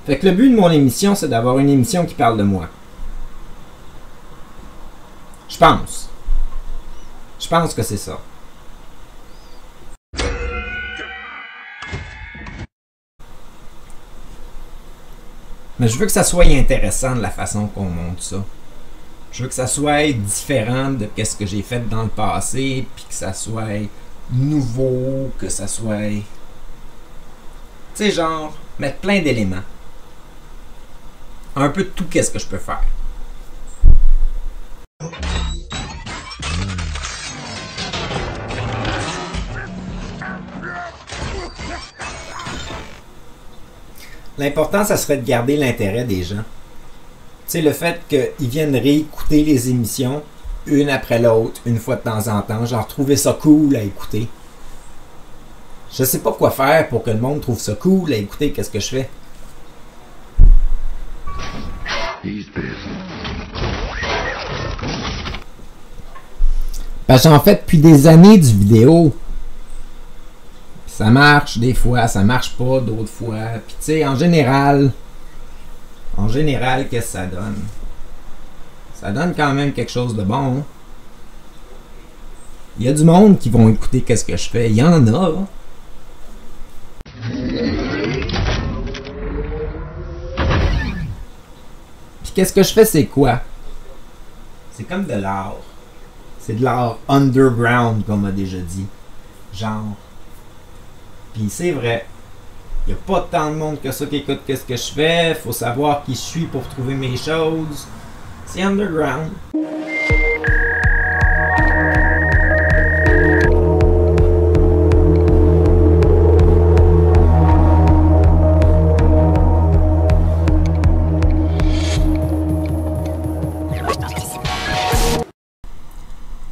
Fait que le but de mon émission, c'est d'avoir une émission qui parle de moi. Je pense. Je pense que c'est ça. Mais je veux que ça soit intéressant de la façon qu'on monte ça. Je veux que ça soit différent de ce que j'ai fait dans le passé, puis que ça soit nouveau, que ça soit... Tu sais, genre, mettre plein d'éléments. Un peu de tout qu'est-ce que je peux faire. L'important, ça serait de garder l'intérêt des gens. Tu sais, le fait qu'ils viennent réécouter les émissions, une après l'autre, une fois de temps en temps, genre trouver ça cool à écouter. Je sais pas quoi faire pour que le monde trouve ça cool à écouter qu'est-ce que je fais. Parce que j'en fais depuis des années du vidéo. Ça marche des fois, ça marche pas d'autres fois. Puis tu sais, en général, qu'est-ce que ça donne? Ça donne quand même quelque chose de bon. Il y a du monde qui vont écouter qu'est-ce que je fais. Il y en a. Puis qu'est-ce que je fais, c'est quoi? C'est comme de l'art. C'est de l'art underground, comme on m'a déjà dit. Genre. Puis c'est vrai. Il n'y a pas tant de monde que ça qui écoute qu'est-ce que je fais. Faut savoir qui je suis pour trouver mes choses. C'est underground.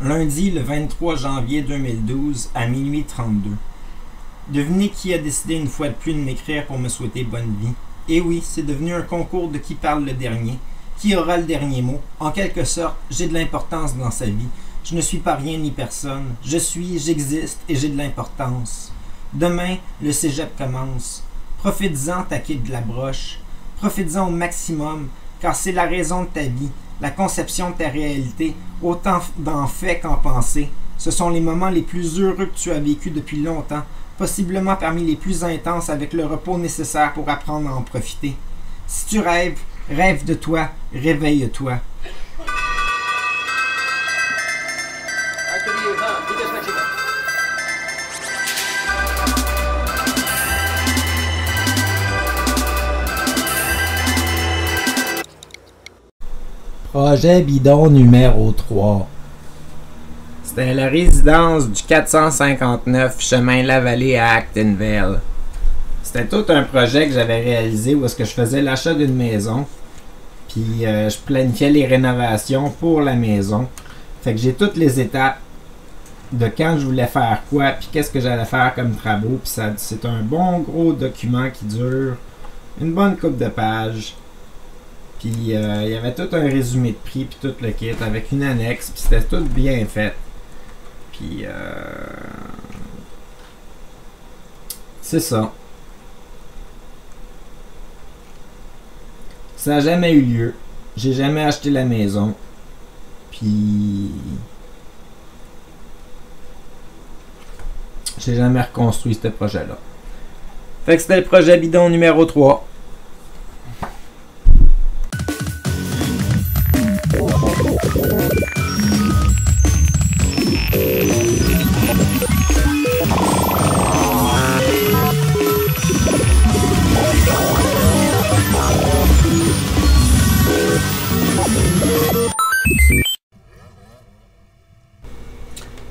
Lundi, le 23 janvier 2012, à minuit 32. Devinez qui a décidé une fois de plus de m'écrire pour me souhaiter bonne vie. Et oui, c'est devenu un concours de qui parle le dernier, qui aura le dernier mot. En quelque sorte, j'ai de l'importance dans sa vie. Je ne suis pas rien ni personne. Je suis, j'existe et j'ai de l'importance. Demain, le cégep commence. Profites-en ta quête de la broche. Profites-en au maximum, car c'est la raison de ta vie, la conception de ta réalité, autant d'en faits qu'en pensée. Ce sont les moments les plus heureux que tu as vécus depuis longtemps, possiblement parmi les plus intenses avec le repos nécessaire pour apprendre à en profiter. Si tu rêves, rêve de toi, réveille-toi. Projet bidon numéro 3. C'était la résidence du 459 chemin Lavallée à Actonville. C'était tout un projet que j'avais réalisé où est-ce que je faisais l'achat d'une maison. Puis je planifiais les rénovations pour la maison. Fait que j'ai toutes les étapes de quand je voulais faire quoi, puis qu'est-ce que j'allais faire comme travaux. Puis c'est un bon gros document qui dure une bonne couple de pages. Puis il y avait tout un résumé de prix, puis tout le kit avec une annexe, puis c'était tout bien fait. Puis c'est ça. Ça n'a jamais eu lieu. J'ai jamais acheté la maison. Puis j'ai jamais reconstruit ce projet-là. Fait que c'était le projet bidon numéro 3.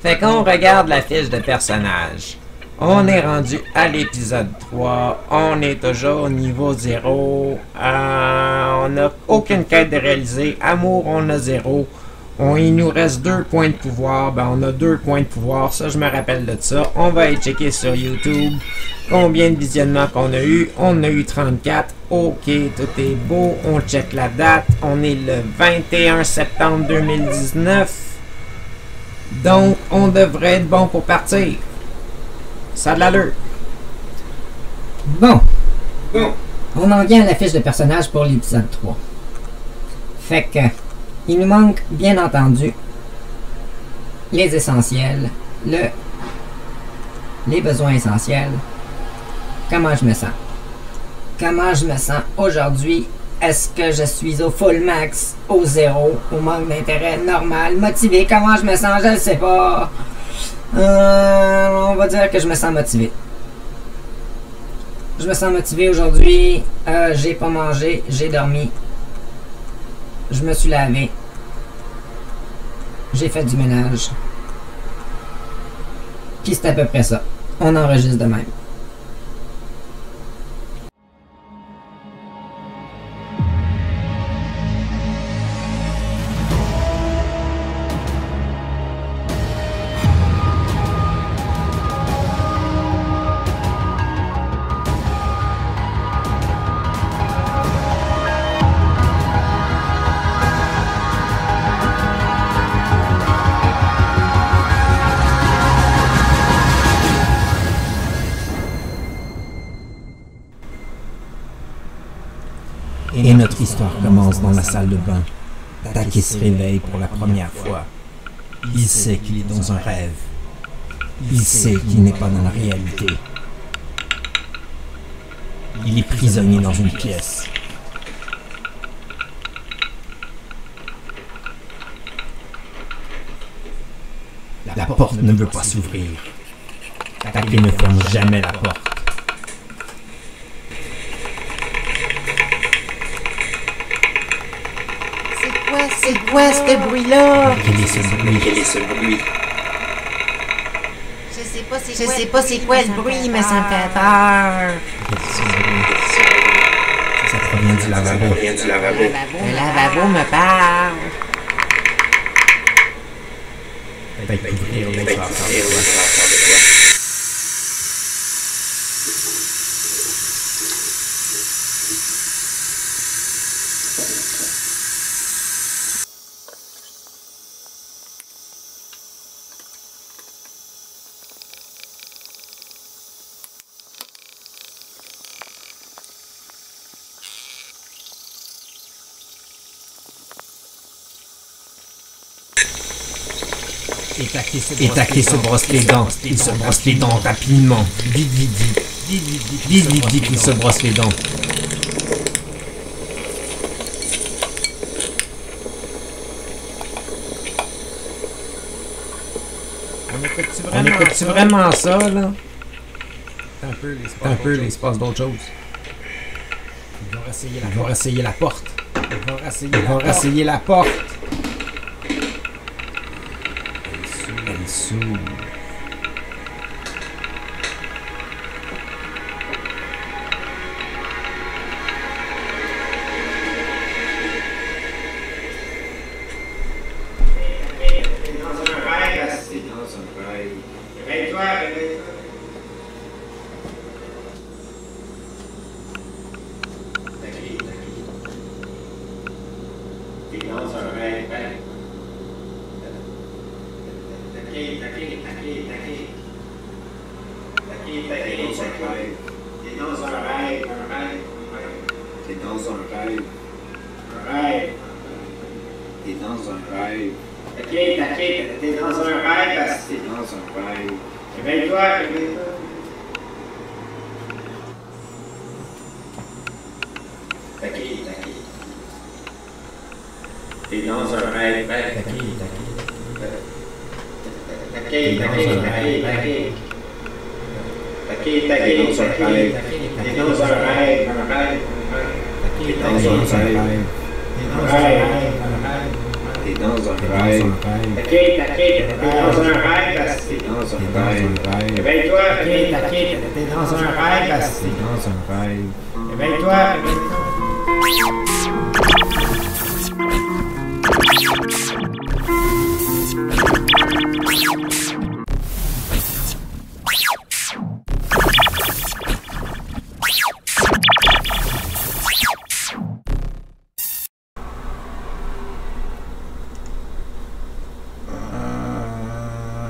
Fait qu'on regarde la fiche de personnage. On est rendu à l'épisode 3. On est toujours au niveau 0. On n'a aucune quête de réaliser. Amour, on a 0. Il nous reste 2 points de pouvoir. Ben, on a 2 points de pouvoir. Ça, je me rappelle de ça. On va aller checker sur YouTube combien de visionnements qu'on a eu. On a eu 34. Ok, tout est beau. On check la date. On est le 21 septembre 2019. Donc, on devrait être bon pour partir. Ça a de l'allure. Bon. On en vient à la fiche de personnage pour l'épisode 3. Fait que, il nous manque, bien entendu, les essentiels, les besoins essentiels. Comment je me sens? Comment je me sens aujourd'hui? Est-ce que je suis au full max, au zéro, au manque d'intérêt, normal, motivé? Comment je me sens? Je ne sais pas. On va dire que je me sens motivé. Je me sens motivé aujourd'hui. J'ai pas mangé, j'ai dormi. Je me suis lavé. J'ai fait du ménage. Puis c'est à peu près ça. On enregistre de même. Et notre histoire commence dans la salle de bain. Taki se réveille pour la première fois. Il sait qu'il est dans un rêve. Il sait qu'il n'est pas dans la réalité. Il est prisonnier dans une pièce. La porte ne veut pas s'ouvrir. Taki ne ferme jamais la porte. C'est quoi ce bruit-là? Quel est ce bruit? Je sais pas c'est quoi le bruit, mais ça me fait peur. Ça provient du lavabo. Le lavabo me parle. Peut-être ouvrir les portes. Et Taki se brosse les dents. Il se brosse les dents rapidement. Vite qu'il se brosse les dents. On écoute-tu vraiment ça, là? Un peu, il se passe d'autres choses. Ils vont essayer la porte. Ils vont essayer la porte. Elle s'ouvre.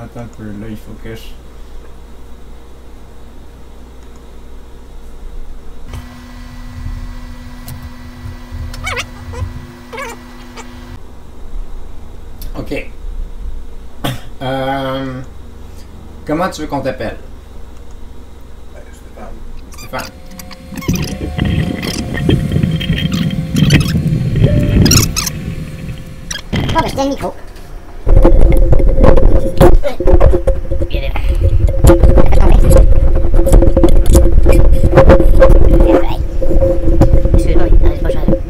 Attends un peu, là, il faut que je... OK. Comment tu veux qu'on t'appelle? Stéphane. Stéphane. Bon, ben, je tiens le micro.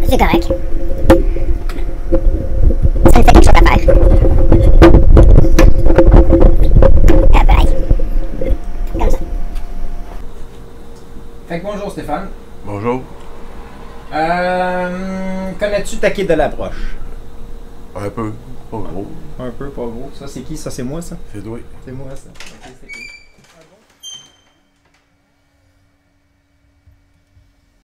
C'est correct. Ça me fait quelque chose à faire. Pareil. Comme ça. Fait que bonjour Stéphane. Bonjour. Connais-tu Taquet de l'Approche? Un peu. Pas gros. Un peu, pas gros. Ça c'est qui? Ça c'est moi ça? C'est doué. C'est moi ça. Ok, c'est